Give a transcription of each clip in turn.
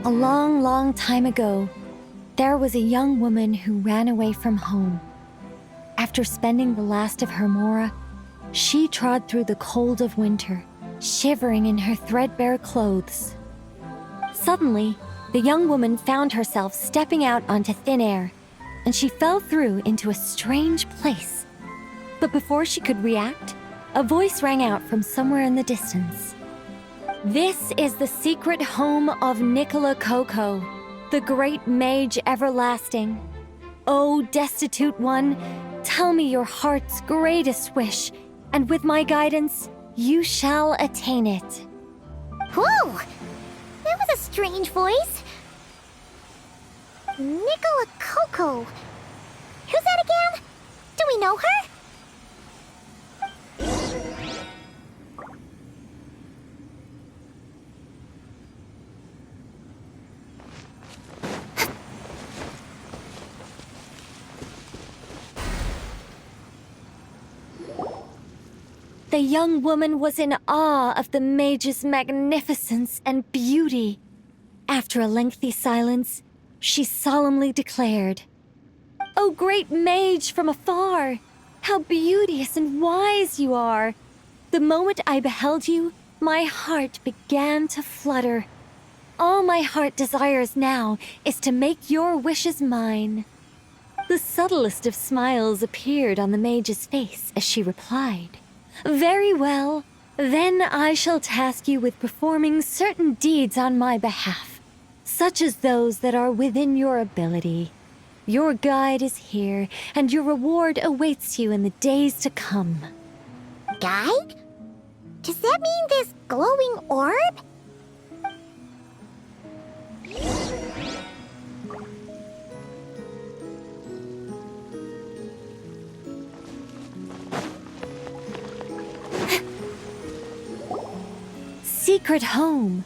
A long, long time ago, there was a young woman who ran away from home. After spending the last of her mora, she trod through the cold of winter, shivering in her threadbare clothes. Suddenly, the young woman found herself stepping out onto thin air, and she fell through into a strange place. But before she could react, a voice rang out from somewhere in the distance. This is the secret home of Nicole, the great mage everlasting. O destitute one, tell me your heart's greatest wish, and with my guidance, you shall attain it. Whoa! That was a strange voice. Nicole. Who's that again? Do we know her? The young woman was in awe of the mage's magnificence and beauty. After a lengthy silence, she solemnly declared, "O great mage from afar, how beauteous and wise you are! The moment I beheld you, my heart began to flutter. All my heart desires now is to make your wishes mine." The subtlest of smiles appeared on the mage's face as she replied, "Very well, then I shall task you with performing certain deeds on my behalf, such as those that are within your ability. Your guide is here, and your reward awaits you in the days to come." Guide? Does that mean this glowing orb? "Secret home,"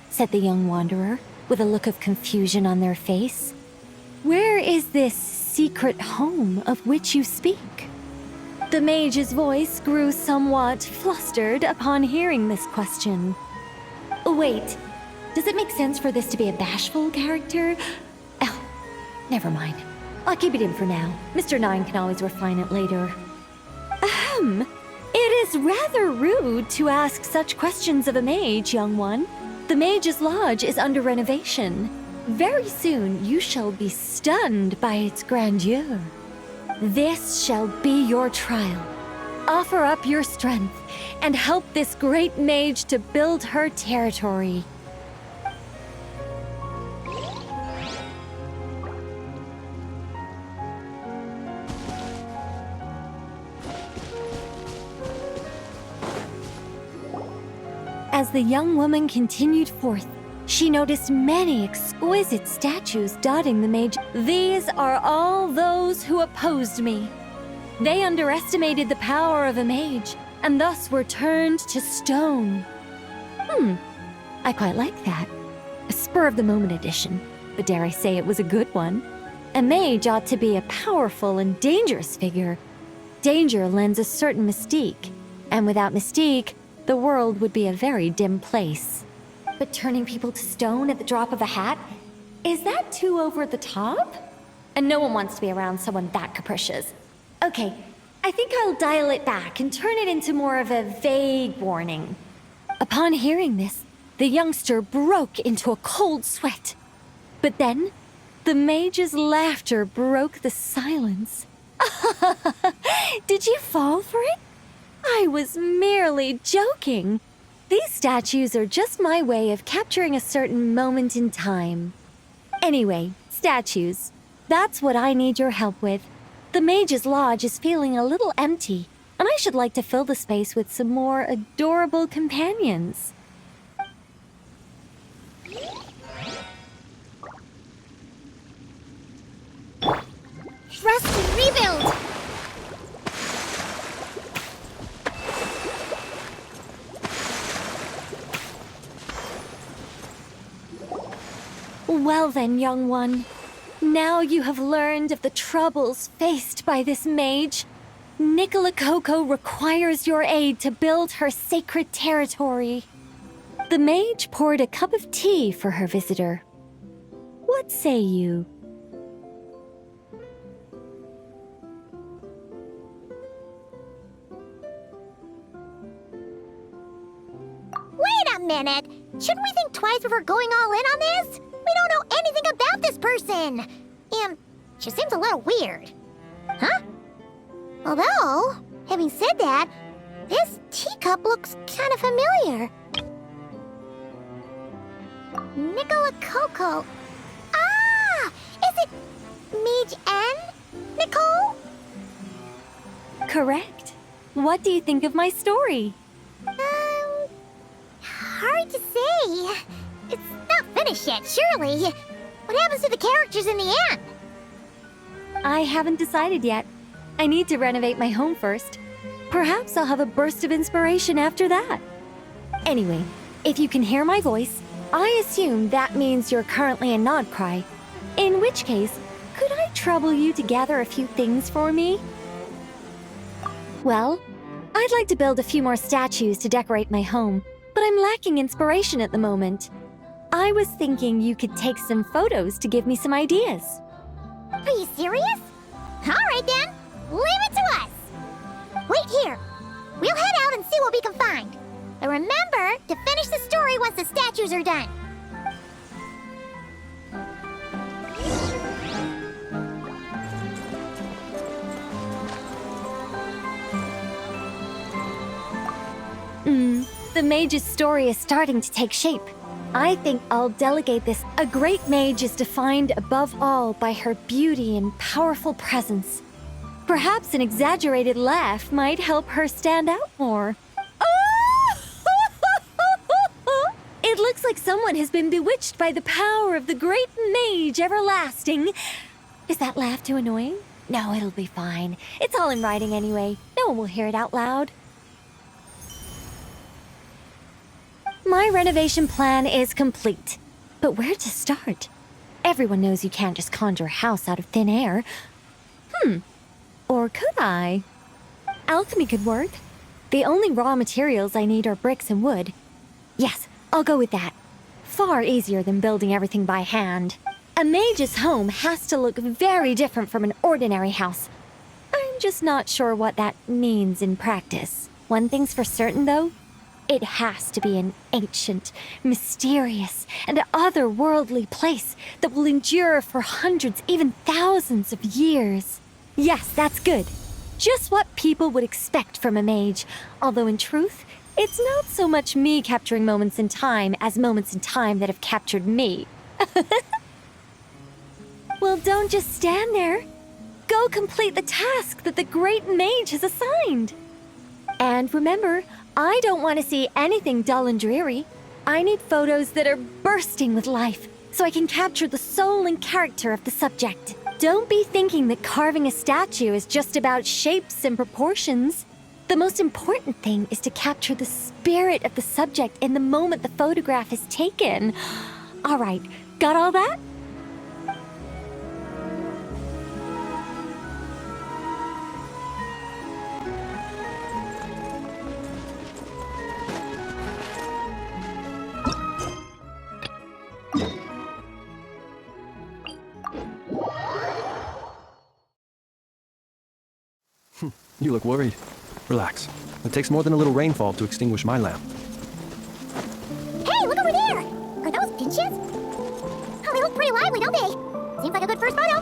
said the young wanderer, with a look of confusion on their face. "Where is this secret home of which you speak?" The mage's voice grew somewhat flustered upon hearing this question. Wait, does it make sense for this to be a bashful character? Oh, never mind. I'll keep it in for now. Mr. Nine can always refine it later. It is rather rude to ask such questions of a mage, young one. The mage's lodge is under renovation. Very soon you shall be stunned by its grandeur. This shall be your trial. Offer up your strength and help this great mage to build her territory. As the young woman continued forth, she noticed many exquisite statues dotting the mage. These are all those who opposed me. They underestimated the power of a mage, and thus were turned to stone. I quite like that. A spur-of-the-moment addition, but dare I say it was a good one. A mage ought to be a powerful and dangerous figure. Danger lends a certain mystique, and without mystique, the world would be a very dim place. But turning people to stone at the drop of a hat? Is that too over the top? And no one wants to be around someone that capricious. Okay, I think I'll dial it back and turn it into more of a vague warning. Upon hearing this, the youngster broke into a cold sweat. But then, the mage's laughter broke the silence. Did you fall for it? I was merely joking. These statues are just my way of capturing a certain moment in time. Anyway, statues. That's what I need your help with. The mage's lodge is feeling a little empty, and I should like to fill the space with some more adorable companions. Trust and rebuild! Well then, young one. Now you have learned of the troubles faced by this mage. Nicole requires your aid to build her sacred territory. The mage poured a cup of tea for her visitor. What say you? Wait a minute! Shouldn't we think twice before going all in on this? We don't know anything about this person! And she seems a little weird. Huh? Although, having said that, this teacup looks kind of familiar. Nicola Coco. Ah! Is it Mage N? Nicole? Correct. What do you think of my story? Hard to say. It's not finished yet, surely. What happens to the characters in the end? I haven't decided yet. I need to renovate my home first. Perhaps I'll have a burst of inspiration after that. Anyway, if you can hear my voice, I assume that means you're currently in Nod-Krai. In which case, could I trouble you to gather a few things for me? Well, I'd like to build a few more statues to decorate my home, but I'm lacking inspiration at the moment. I was thinking you could take some photos to give me some ideas. Are you serious? Alright then, leave it to us! Wait here. We'll head out and see what we can find. But remember to finish the story once the statues are done. The mage's story is starting to take shape. I think I'll delegate this. A great mage is defined above all by her beauty and powerful presence. Perhaps an exaggerated laugh might help her stand out more. It looks like someone has been bewitched by the power of the great mage everlasting. Is that laugh too annoying? No, it'll be fine. It's all in writing anyway. No one will hear it out loud. My renovation plan is complete. But where to start? Everyone knows you can't just conjure a house out of thin air. Or could I? Alchemy could work. The only raw materials I need are bricks and wood. Yes, I'll go with that. Far easier than building everything by hand. A mage's home has to look very different from an ordinary house. I'm just not sure what that means in practice. One thing's for certain, though. It has to be an ancient, mysterious, and otherworldly place that will endure for hundreds, even thousands of years. Yes, that's good. Just what people would expect from a mage, although in truth, it's not so much me capturing moments in time as moments in time that have captured me. Well, don't just stand there. Go complete the task that the great mage has assigned. And remember, I don't want to see anything dull and dreary. I need photos that are bursting with life, so I can capture the soul and character of the subject. Don't be thinking that carving a statue is just about shapes and proportions. The most important thing is to capture the spirit of the subject in the moment the photograph is taken. All right, got all that? You look worried. Relax. It takes more than a little rainfall to extinguish my lamp. Hey, look over there! Are those finches? Oh, they look pretty lively, don't they? Seems like a good first photo.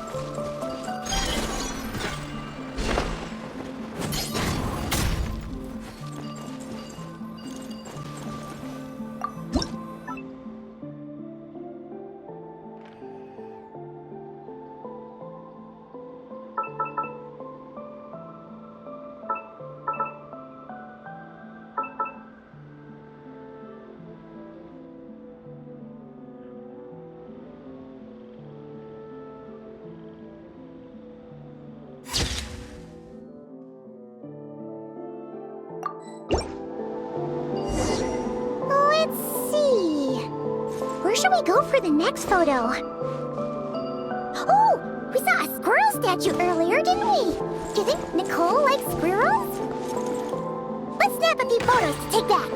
Where should we go for the next photo? Oh, we saw a squirrel statue earlier, didn't we? Do you think Nicole likes squirrels? Let's snap a few photos to take back.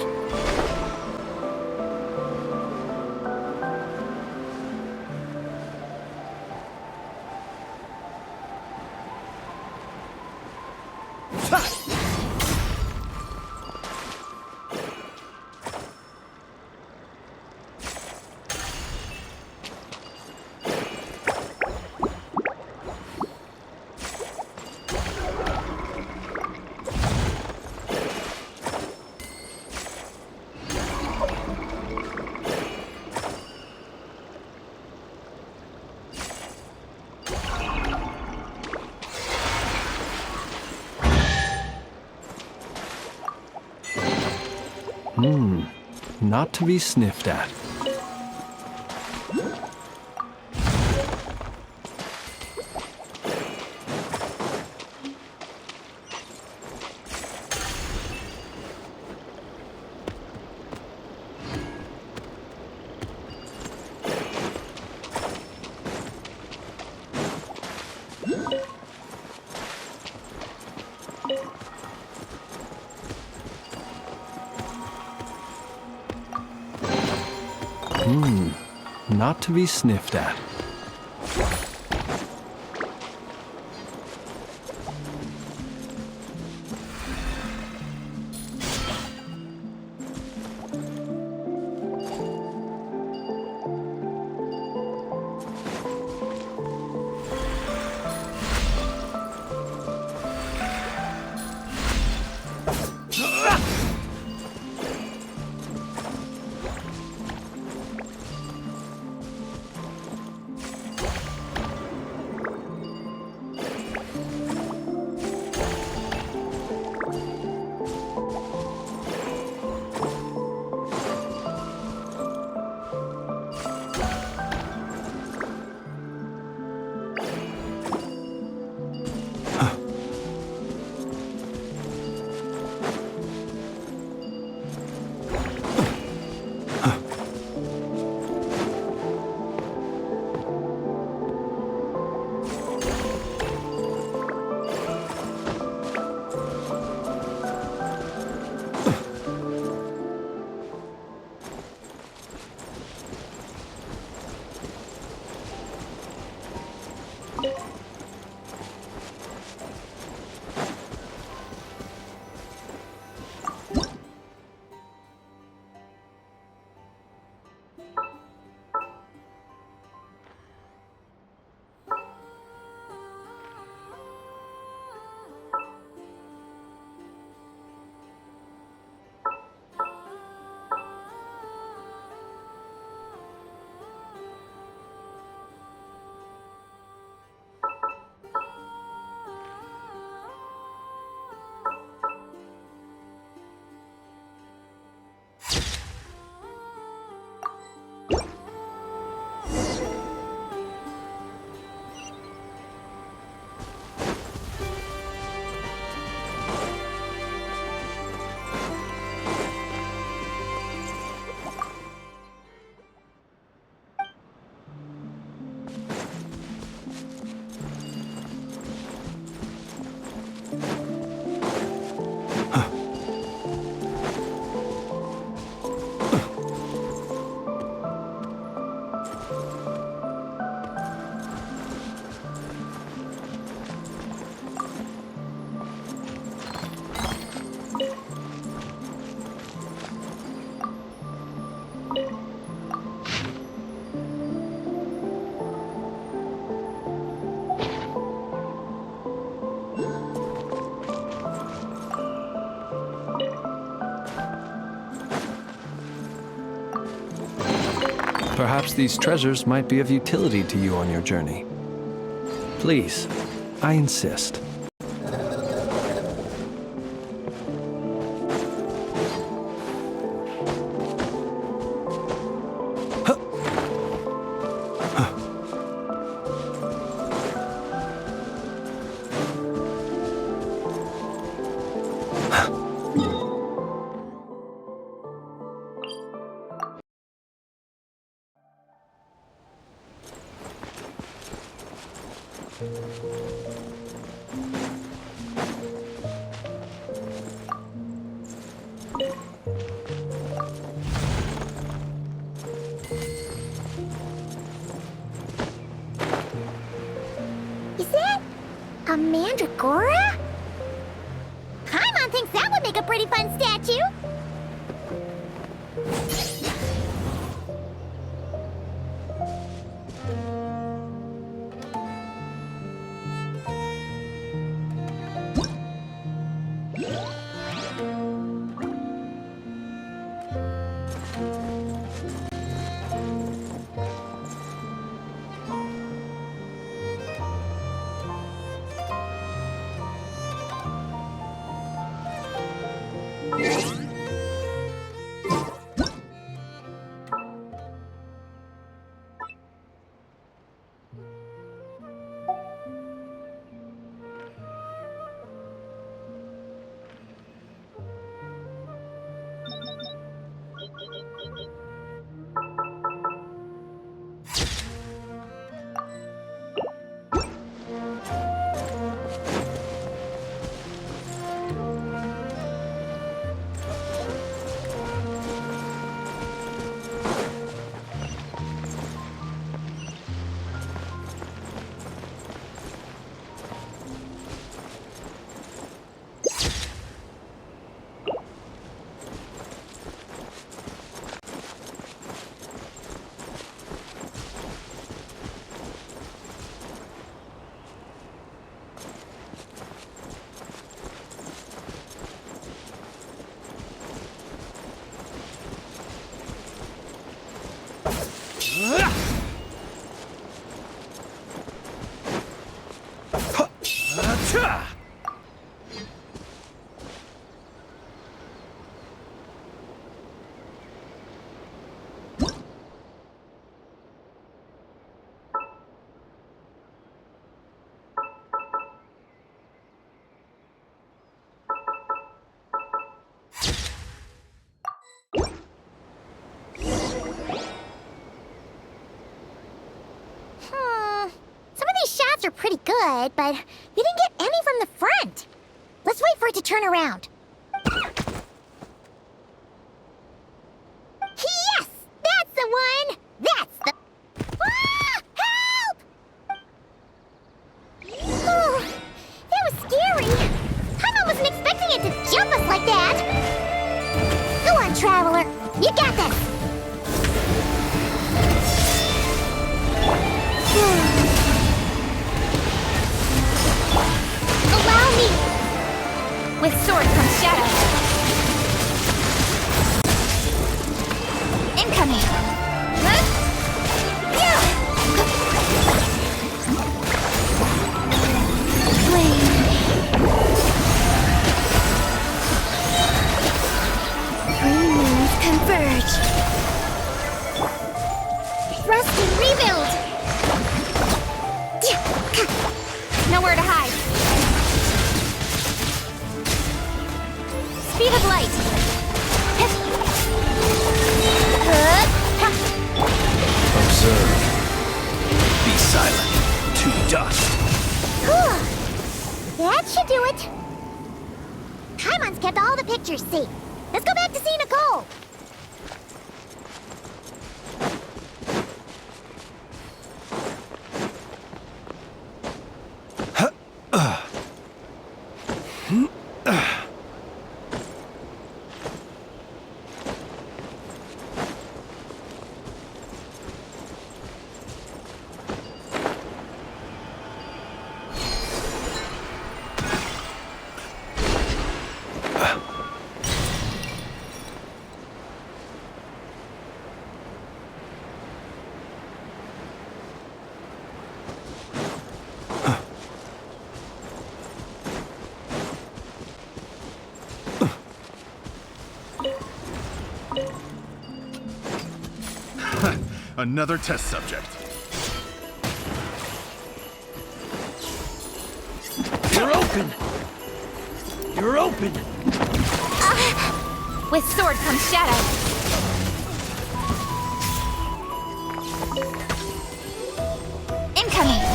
Not to be sniffed at. Not to be sniffed at. Perhaps these treasures might be of utility to you on your journey. Please, I insist. Is that a mandragora? Paimon thinks that would make a pretty fun statue. shots are pretty good, but you didn't get any from the front. Let's wait for it to turn around. Yes! That's the one! That's the... Ah! Help! Oh, that was scary. I wasn't expecting it to jump us like that. Go on, Traveler. You got this. Allow me. With sword comes shadow. Incoming. Huh? Yeah. Flame. Three moons converge. Thrust and rebuild. Nowhere to hide. Speed of light. Observe. Be silent. To dust. That should do it. Kaimon's kept all the pictures safe. Let's go back to see Nicole. Another test subject. You're open! You're open! With sword comes shadow. Incoming.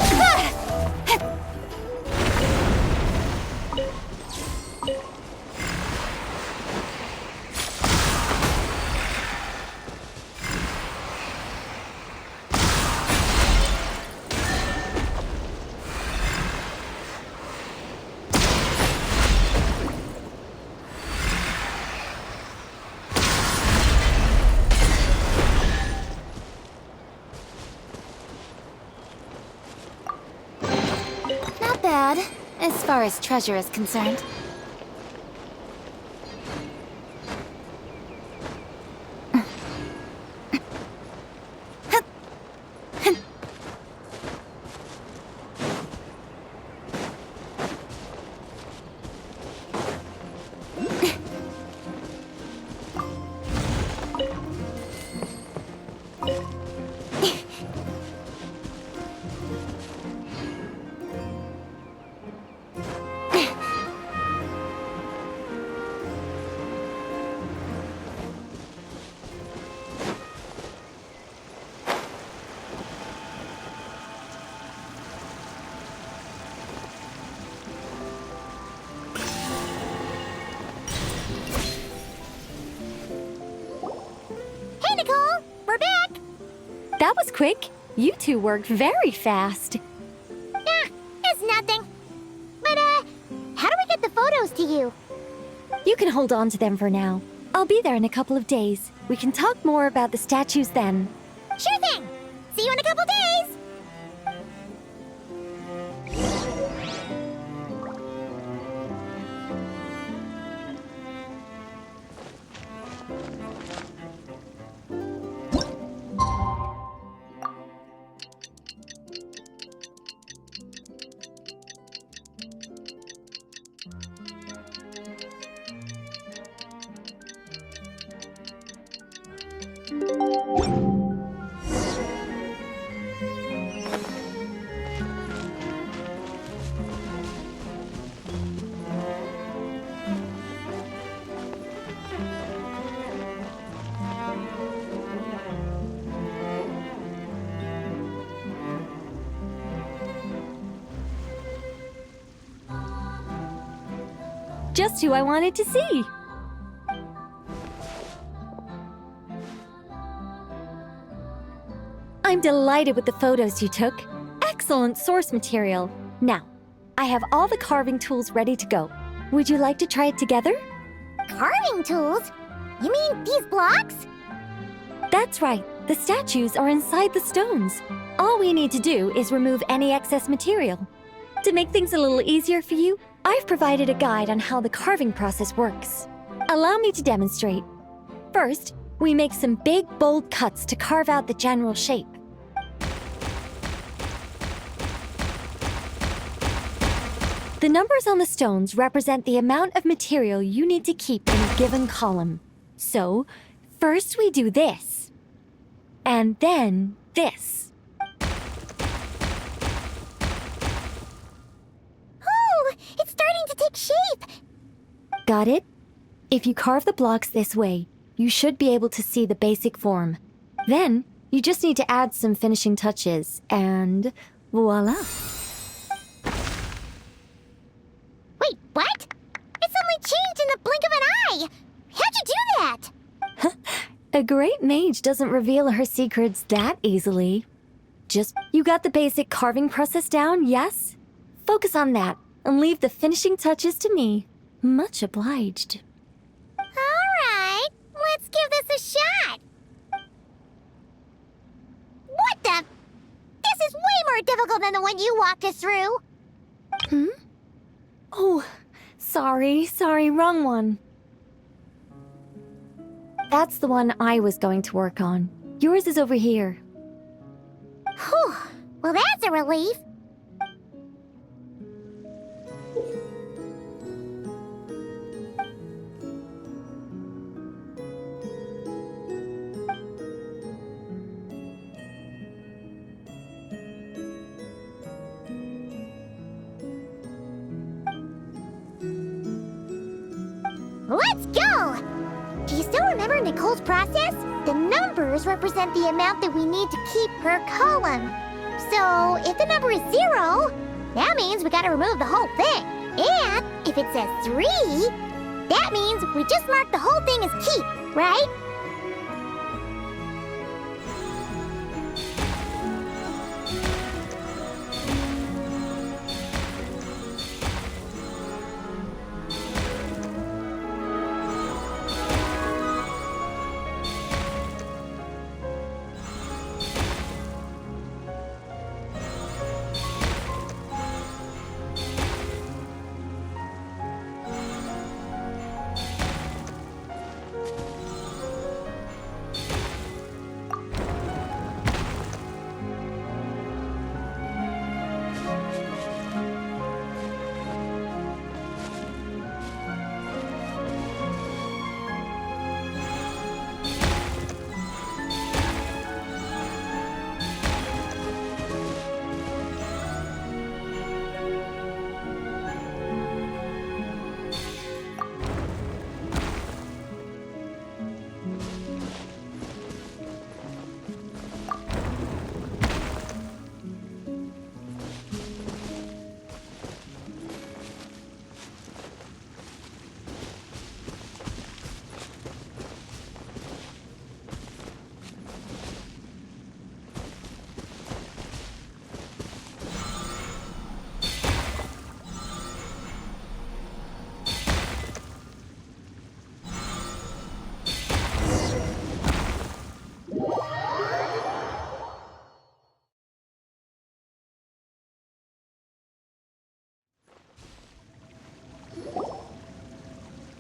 Not bad, as far as treasure is concerned. Hey, Nicole! We're back! That was quick. You two worked very fast. It's nothing. But, how do we get the photos to you? You can hold on to them for now. I'll be there in a couple of days. We can talk more about the statues then. Sure thing! See you in a couple days! Just who I wanted to see. I'm delighted with the photos you took. Excellent source material. Now, I have all the carving tools ready to go. Would you like to try it together? Carving tools? You mean these blocks? That's right. The statues are inside the stones. All we need to do is remove any excess material. To make things a little easier for you, I've provided a guide on how the carving process works. Allow me to demonstrate. First, we make some big, bold cuts to carve out the general shape. The numbers on the stones represent the amount of material you need to keep in a given column. So, first we do this. And then this. Oh, it's starting to take shape! Got it? If you carve the blocks this way, you should be able to see the basic form. Then, you just need to add some finishing touches, and voila! Wait, what? It suddenly changed in the blink of an eye! How'd you do that? A great mage doesn't reveal her secrets that easily. You got the basic carving process down, yes? Focus on that, and leave the finishing touches to me. Much obliged. Alright, let's give this a shot! What the? This is way more difficult than the one you walked us through! Oh, sorry, wrong one. That's the one I was going to work on. Yours is over here. Whew, well that's a relief. Let's go! Do you still remember Nicole's process? The numbers represent the amount that we need to keep per column. So, if the number is 0, that means we gotta remove the whole thing. And if it says 3, that means we just mark the whole thing as keep, right?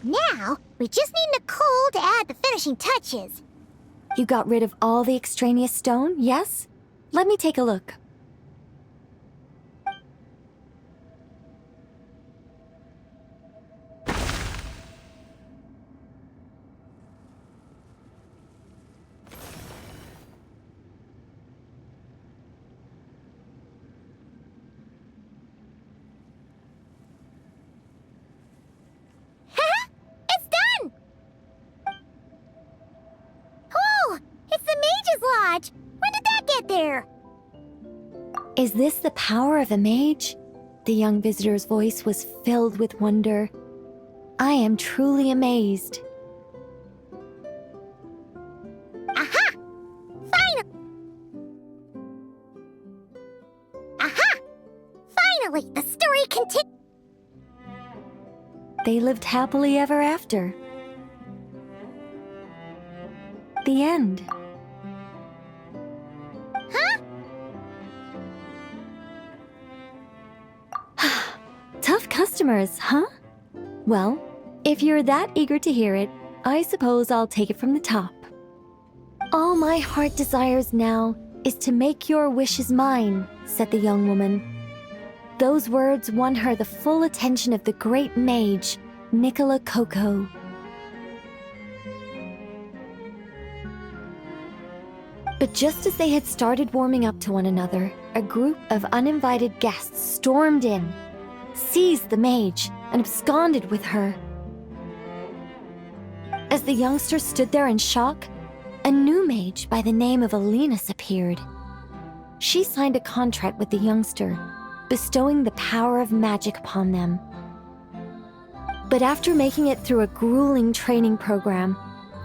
Now, we just need Nicole to add the finishing touches. You got rid of all the extraneous stone, yes? Let me take a look. It's done! Oh, it's the Mage's Lodge! When did that get there? Is this the power of a mage? The young visitor's voice was filled with wonder. I am truly amazed. Aha! Aha! Finally, the story continues. They lived happily ever after. The end. Tough customers, huh? Well, if you're that eager to hear it, I suppose I'll take it from the top. All my heart desires now is to make your wishes mine, said the young woman. Those words won her the full attention of the great mage, Nicole Coco. But just as they had started warming up to one another, a group of uninvited guests stormed in, seized the mage, and absconded with her. As the youngster stood there in shock, a new mage by the name of Alinus appeared. She signed a contract with the youngster, bestowing the power of magic upon them. But after making it through a grueling training program,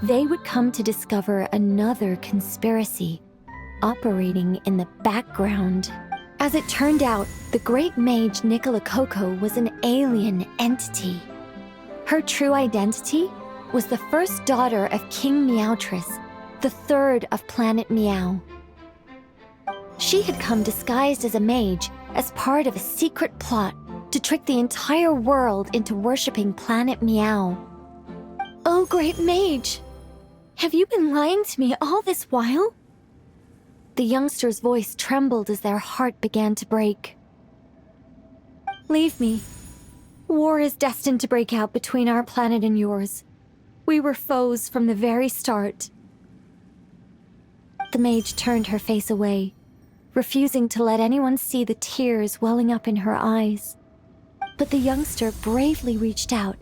they would come to discover another conspiracy operating in the background. As it turned out, the great mage Nicole Coco was an alien entity. Her true identity was the first daughter of King Meowtress, the third of Planet Meow. She had come disguised as a mage as part of a secret plot to trick the entire world into worshipping Planet Meow. Oh, great mage! Have you been lying to me all this while? The youngster's voice trembled as their heart began to break. Leave me. War is destined to break out between our planet and yours. We were foes from the very start. The mage turned her face away, refusing to let anyone see the tears welling up in her eyes. But the youngster bravely reached out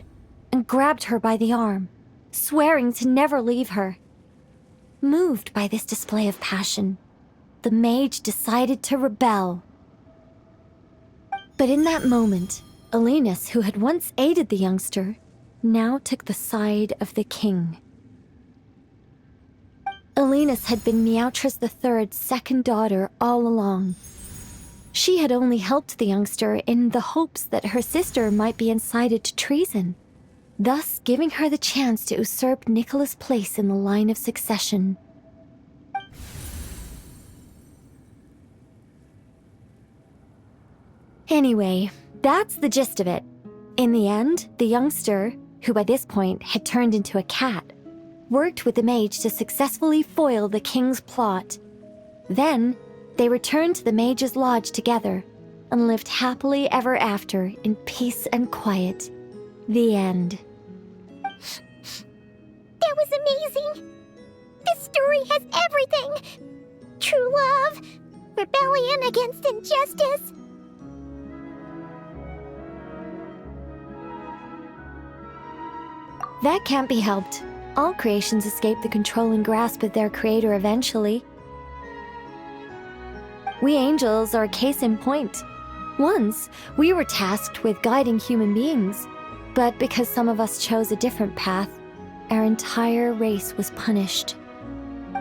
and grabbed her by the arm, swearing to never leave her. Moved by this display of passion, the mage decided to rebel. But in that moment, Alinus, who had once aided the youngster, now took the side of the king. Alinus had been Meowtress III's second daughter all along. She had only helped the youngster in the hopes that her sister might be incited to treason, thus giving her the chance to usurp Nicola's place in the line of succession. Anyway, that's the gist of it. In the end, the youngster, who by this point had turned into a cat, worked with the mage to successfully foil the king's plot. Then, they returned to the mage's lodge together and lived happily ever after in peace and quiet. The end. That was amazing! This story has everything! True love, rebellion against injustice. That can't be helped. All creations escape the controlling grasp of their creator eventually. We angels are a case in point. Once, we were tasked with guiding human beings, but because some of us chose a different path, our entire race was punished.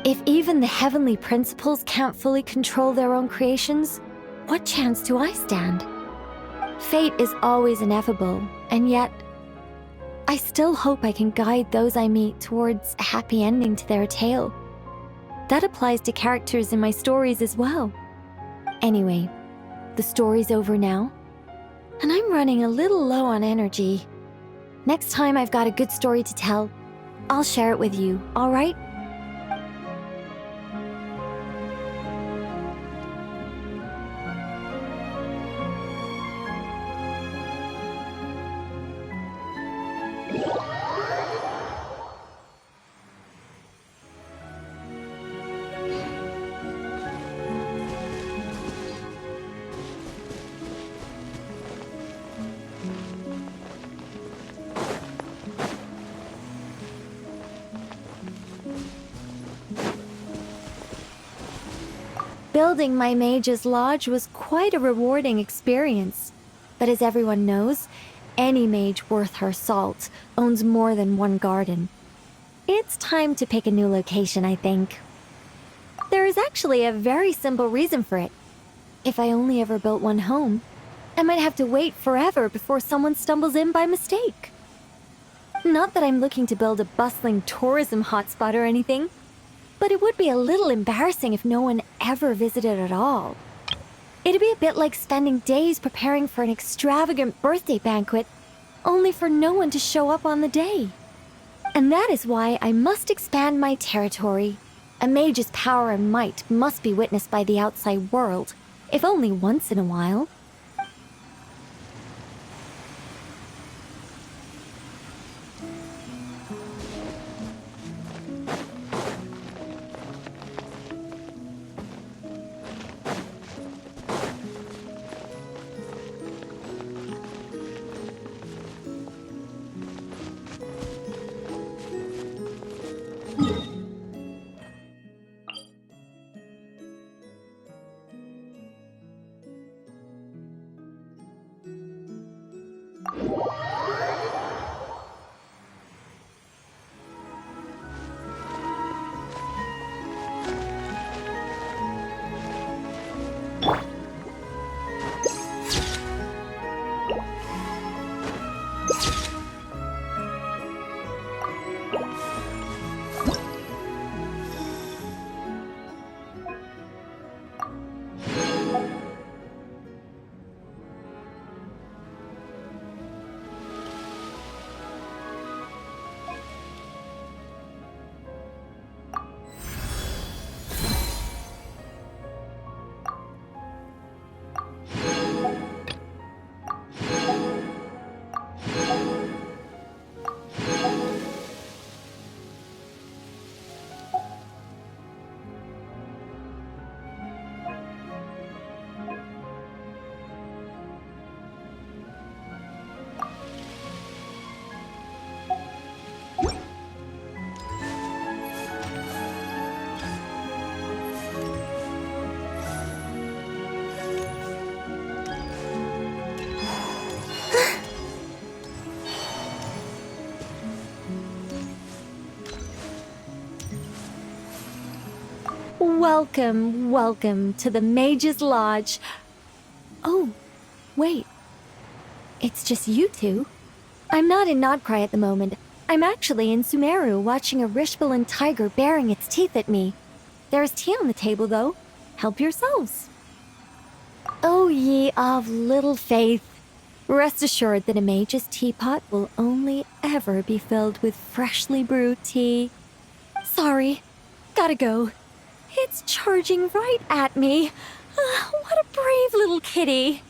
If even the heavenly principles can't fully control their own creations, what chance do I stand? Fate is always ineffable, and yet, I still hope I can guide those I meet towards a happy ending to their tale. That applies to characters in my stories as well. Anyway, the story's over now, and I'm running a little low on energy. Next time I've got a good story to tell, I'll share it with you, all right? Building my mage's lodge was quite a rewarding experience. But as everyone knows, any mage worth her salt owns more than one garden. It's time to pick a new location, I think. There is actually a very simple reason for it. If I only ever built one home, I might have to wait forever before someone stumbles in by mistake. Not that I'm looking to build a bustling tourism hotspot or anything, but it would be a little embarrassing if no one ever visited at all. It'd be a bit like spending days preparing for an extravagant birthday banquet, only for no one to show up on the day. And that is why I must expand my territory. A mage's power and might must be witnessed by the outside world, if only once in a while. Welcome, welcome to the Mage's Lodge. Oh, wait. It's just you two? I'm not in Nod-Krai at the moment. I'm actually in Sumeru watching a Rishbalin tiger baring its teeth at me. There's tea on the table, though. Help yourselves. O ye of little faith. Rest assured that a mage's teapot will only ever be filled with freshly brewed tea. Sorry, gotta go. It's charging right at me. What a brave little kitty.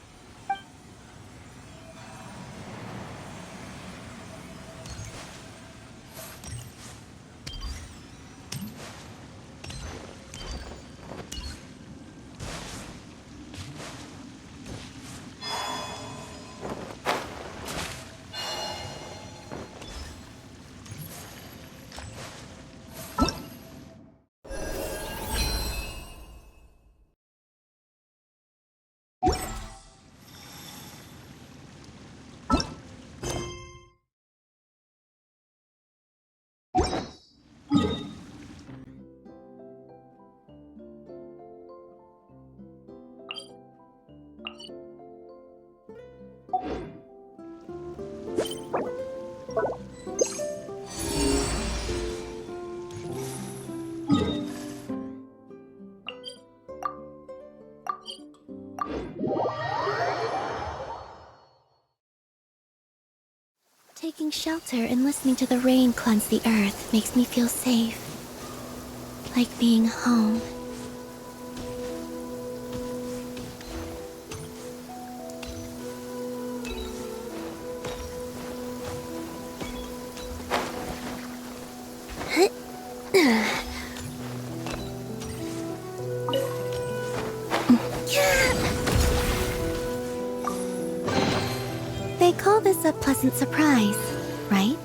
Taking shelter and listening to the rain cleanse the earth makes me feel safe. Like being home. They call this a pleasant surprise, right?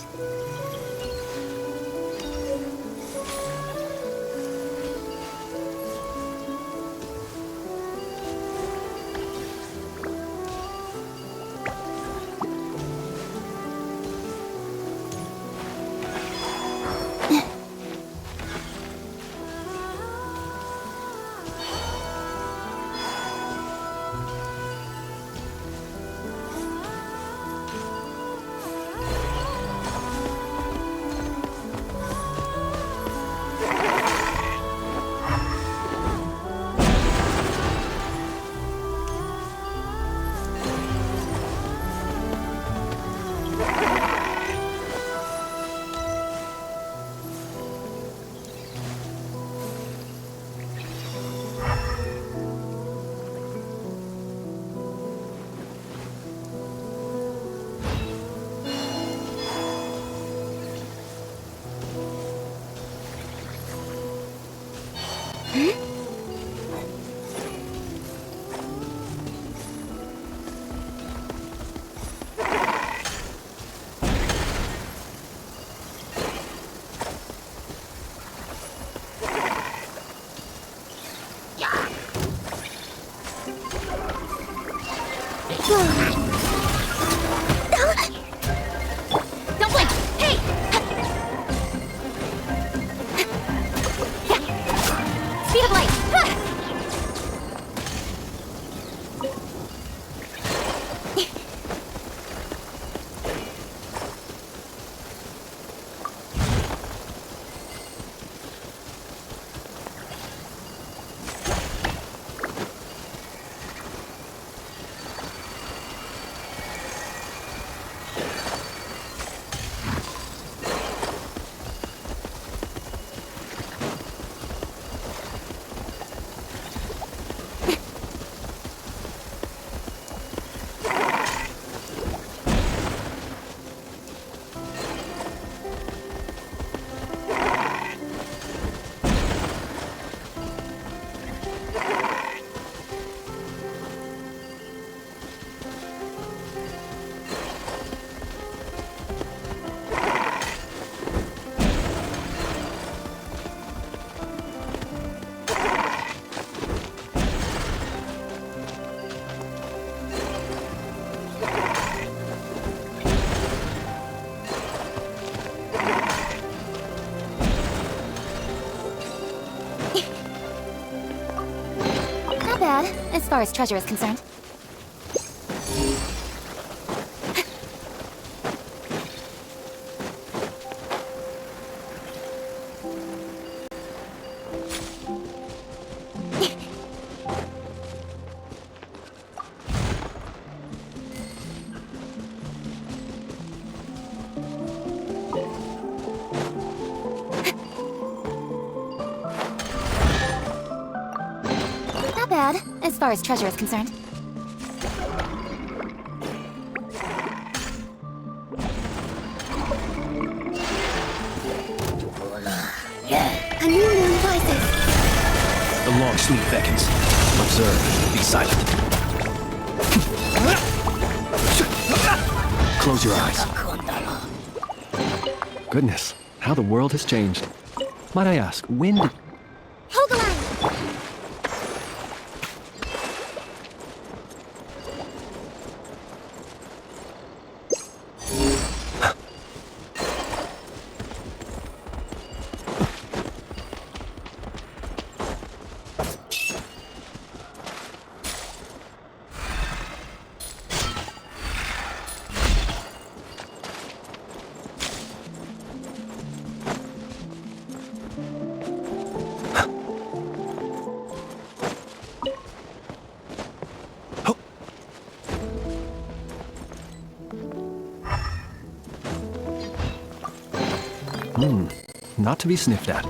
Don't blink! Hey! Speed of light! Not bad, as far as treasure is concerned. Not bad, as far as treasure is concerned. A new moon rises. The long sleep beckons. Observe. Be silent. Close your eyes. Goodness, how the world has changed. Might I ask, when did... Hold the line! Not to be sniffed at.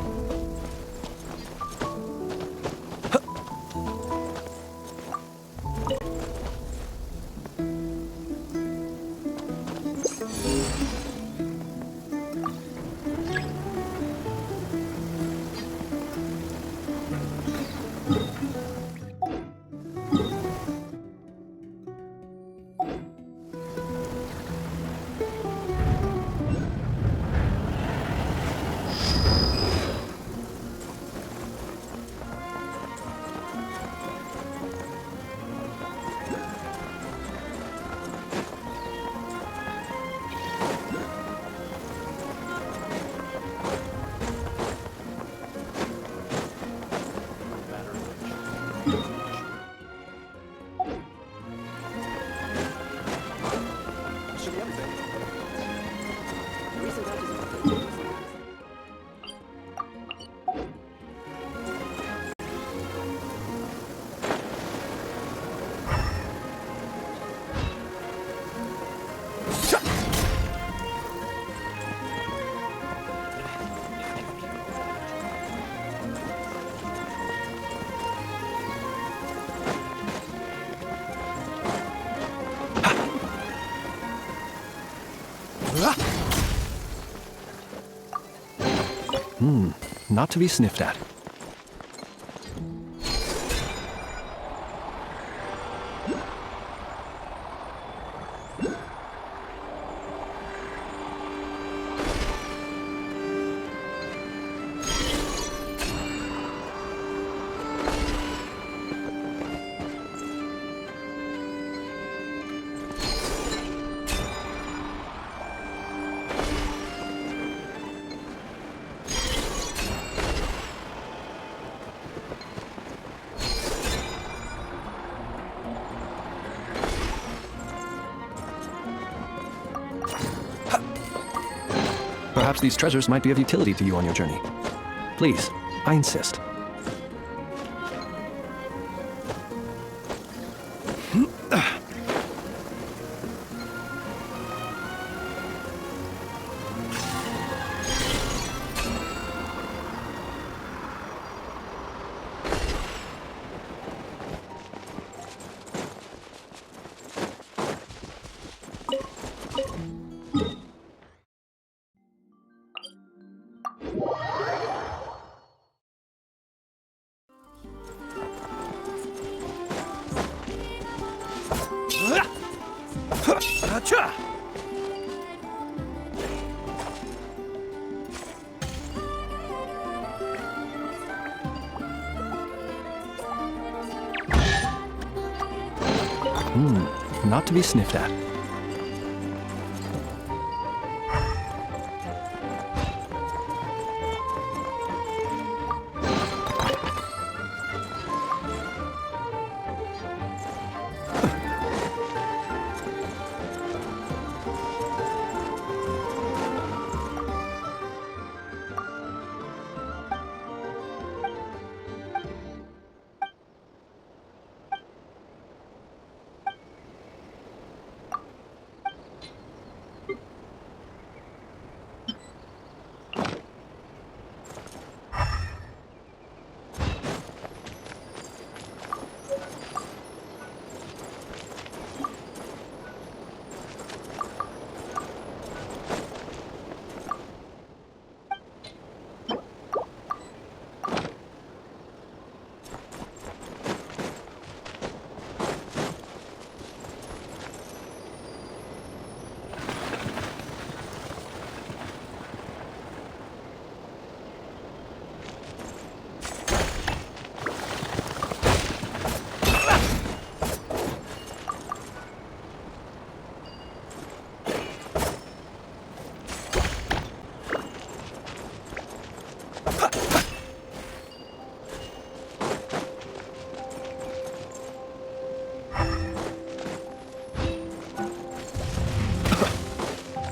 Not to be sniffed at. Perhaps these treasures might be of utility to you on your journey. Please, I insist. Not to be sniffed at.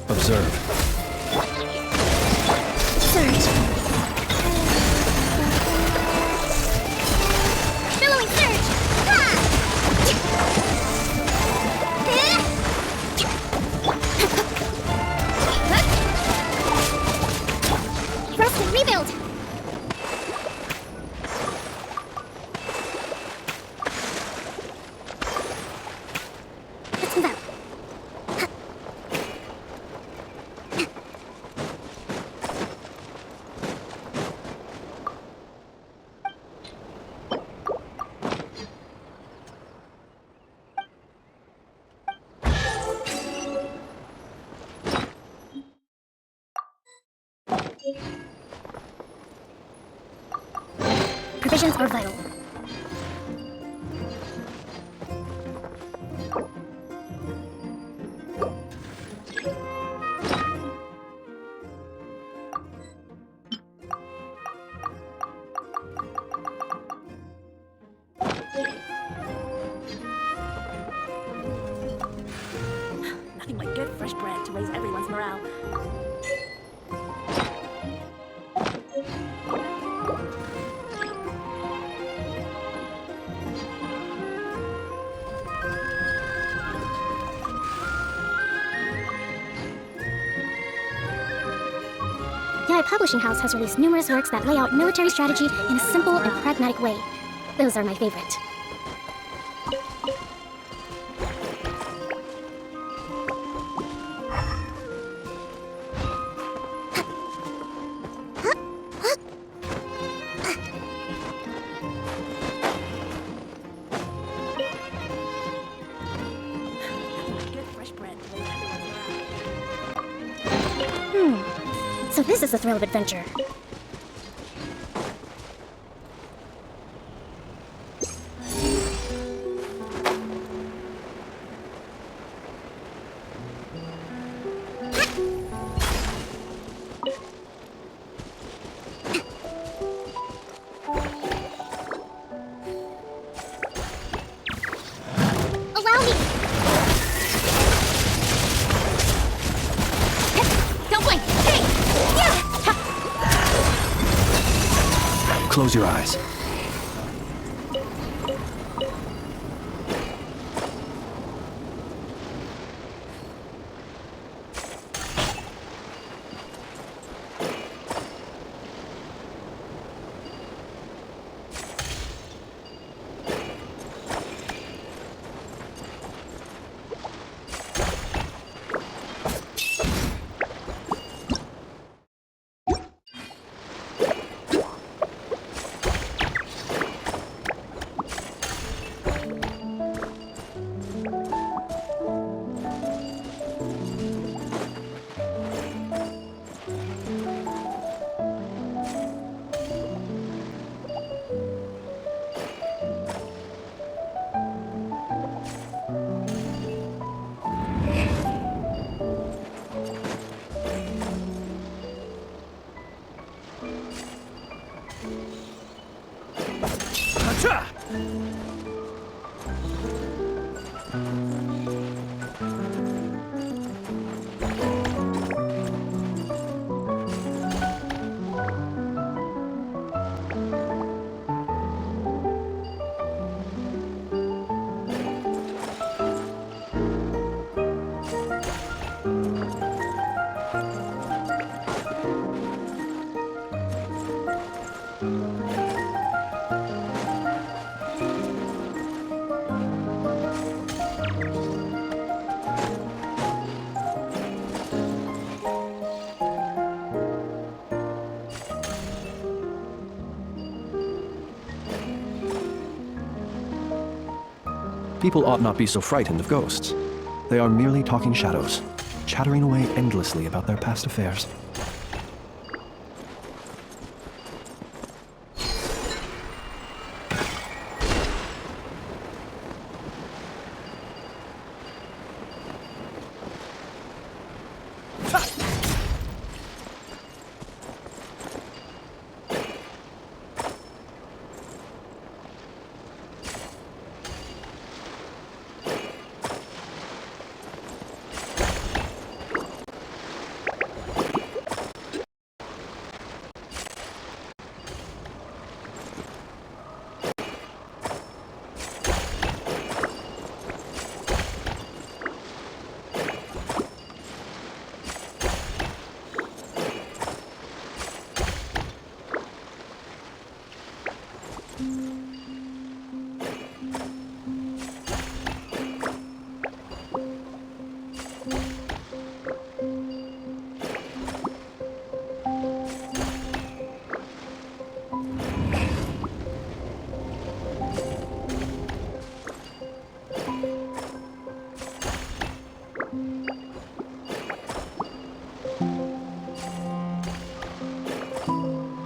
Observe. Surge. Billowing surge. Rest and rebuild. Let's move out. Provisions are vital. Nothing like good fresh bread to raise everyone's morale. Yai Publishing House has released numerous works that lay out military strategy in a simple and pragmatic way. Those are my favorite. Good fresh bread to raise everyone's morale. So this is the thrill of adventure. Allow me! Don't blink! Hey! Close your eyes. People ought not be so frightened of ghosts. They are merely talking shadows, chattering away endlessly about their past affairs.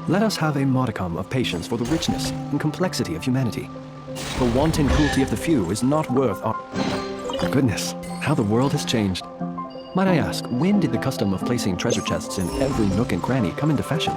Let us have a modicum of patience for the richness and complexity of humanity. The wanton cruelty of the few is not worth our... Goodness, how the world has changed. Might I ask, when did the custom of placing treasure chests in every nook and cranny come into fashion?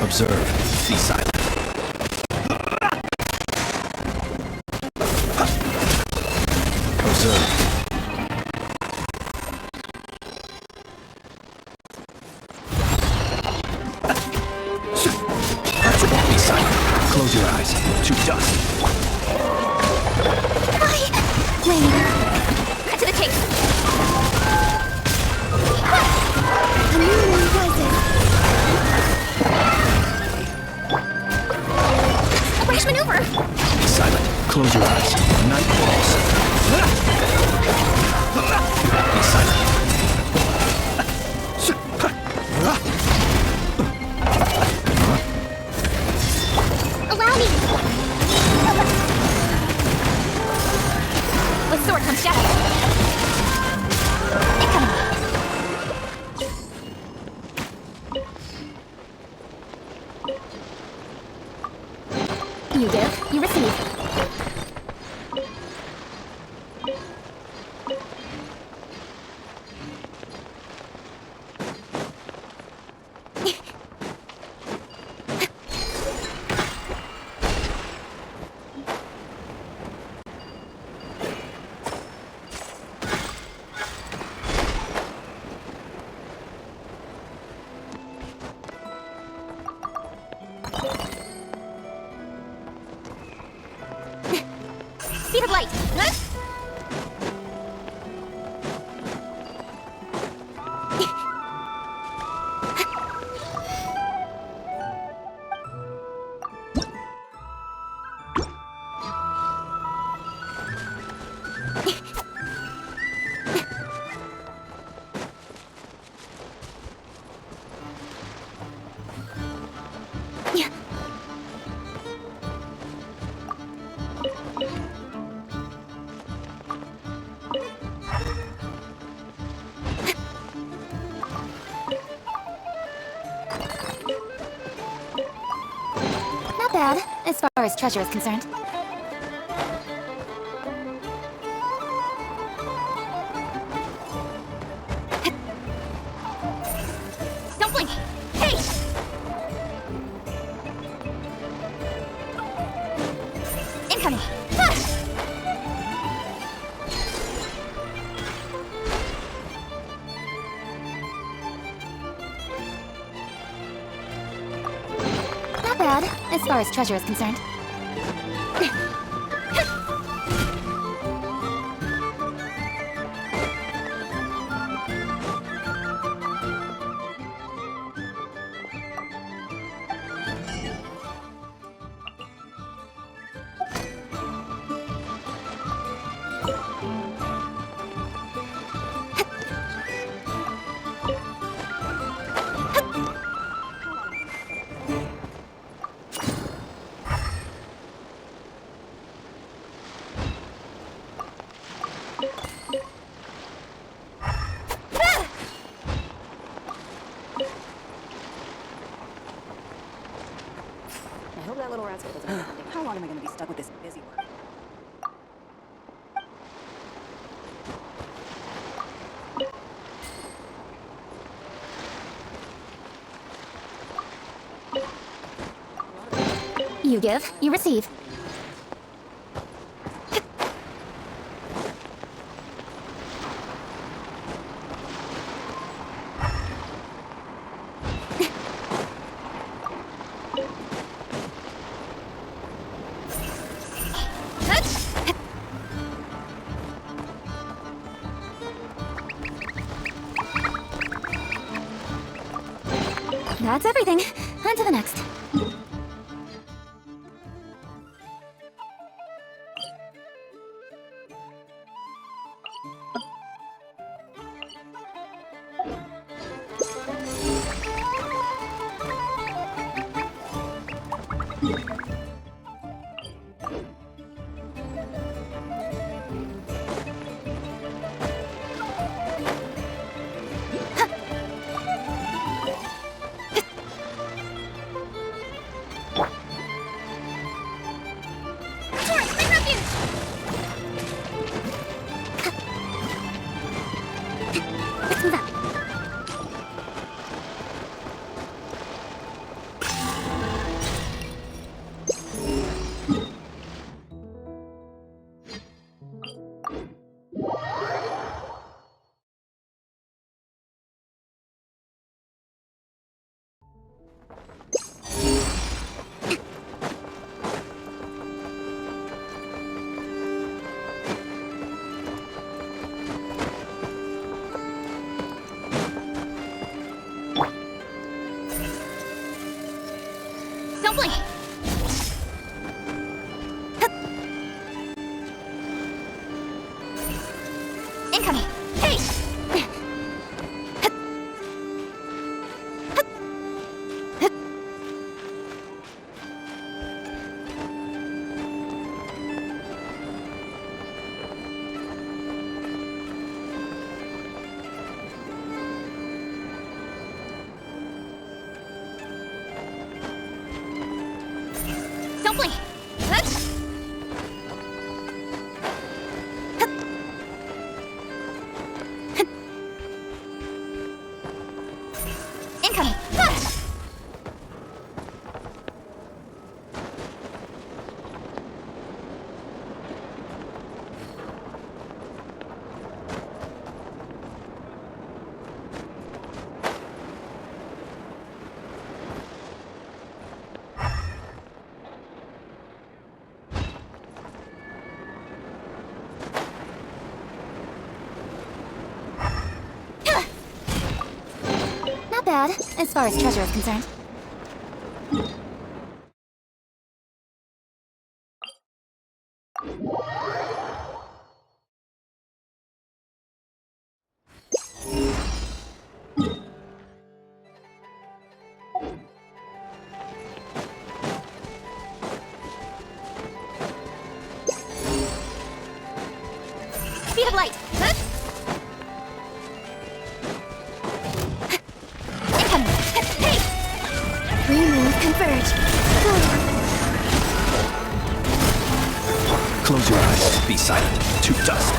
Observe. Be silent. Observe. Be silent. Close your eyes. To dust. Lane, cut to the chase. A new one rises. A rash maneuver. Be silent. Close your eyes. Night falls. Be silent. Allow me. With sword comes shadow. Incoming. speed of light. Huh? Not bad, as far as treasure is concerned. Don't blink! Hey! Incoming! Not bad, as far as treasure is concerned. I hope that little rascal doesn't. How long am I gonna be stuck with this busy work? You give, you receive. That's everything. On to the next. Don't blink! Incoming! Hey! bad, as far as treasure is concerned. Speed of light! Huh? Incoming! Hey! Remove, converge! Close your eyes. Be silent. To dusk.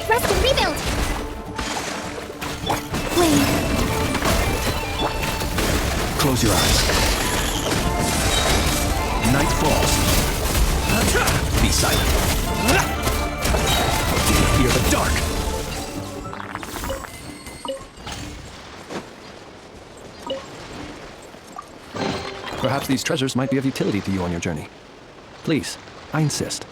Rest and rebuild! Wait. Close your eyes. Night falls. Be silent. Do you fear the dark? Perhaps these treasures might be of utility to you on your journey. Please, I insist.